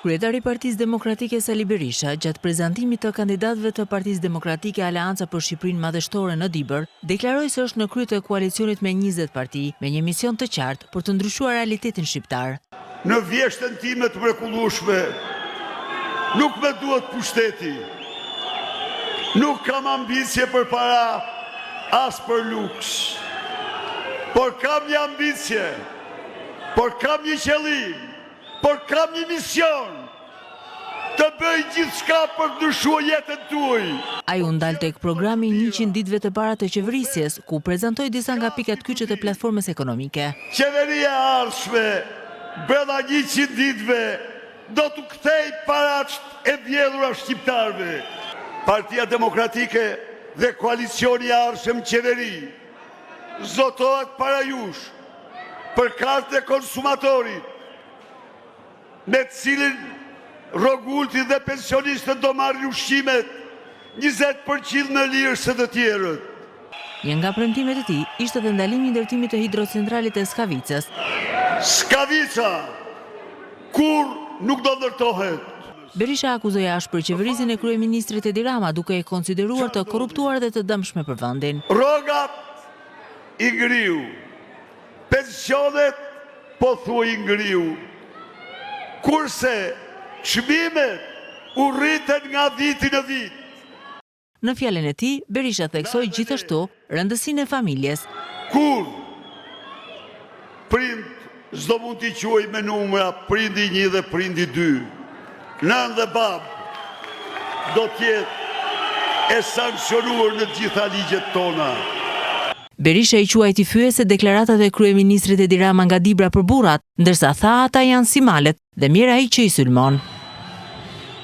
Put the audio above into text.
Kryetari i Partisë Demokratike Sali Berisha, gjatë prezantimit të kandidatëve të Partisë Demokratike Aleanca për Shqipërinë Madhështore në Dibër, deklaroi se është në krye të koalicionit me 20 parti, me një mision të qartë për të ndryshuar realitetin shqiptar. Në vjeshtën time të mrekullueshme, nuk më duhet pushteti. Nuk kam ambicie për para, as për luks. Por kam një ambicie, por kam një qëllim, por kam një mision të bëj gjithçka për të ndryshuar jetën tuaj. Ai u ndal tek programi 100 ditëve të para të qeverisjes, ku prezantoi disa nga pikat kyçe të platformës ekonomike. Qeveria e ardhshme brenda 100 ditëve do të kthej paraçt e vjedhura shqiptarëve. Partia Demokratike dhe koalicioni i ardhshëm qeveri zotohet para jush për kartën e konsumatorit, me të cilin rrogultit dhe pensionistët do marrin ushqimet 20% më lirë se të tjerët. Një nga premtimet e tij ishte dhe ndalimi i ndërtimit të hidrocentralit të Skavicës. Skavica kur nuk do ndërtohet. Berisha akuzoi ashpër qeverisin e kryeministrit Edi Rama duke e konsideruar të korruptuar dhe të dëmshme për vendin. Rrogat i ngriu, pensionet po thuaj i ngriu, kurse çmimet u rriten nga viti në vit. Në fjalën e tij, Berisha theksoi gjithashtu rëndësinë e familjes. Kur prind s'do mund t'i quaj me numra prindi 1 dhe prindi 2, nën dhe bab do t'jetë e sankcionuar në gjitha ligjet tona. Berisha i quajti fyese deklaratat e kryeministrit Edi Rama nga Dibra për burrat, ndërsa tha ata janë si malet dhe mirë ai që i sulmon.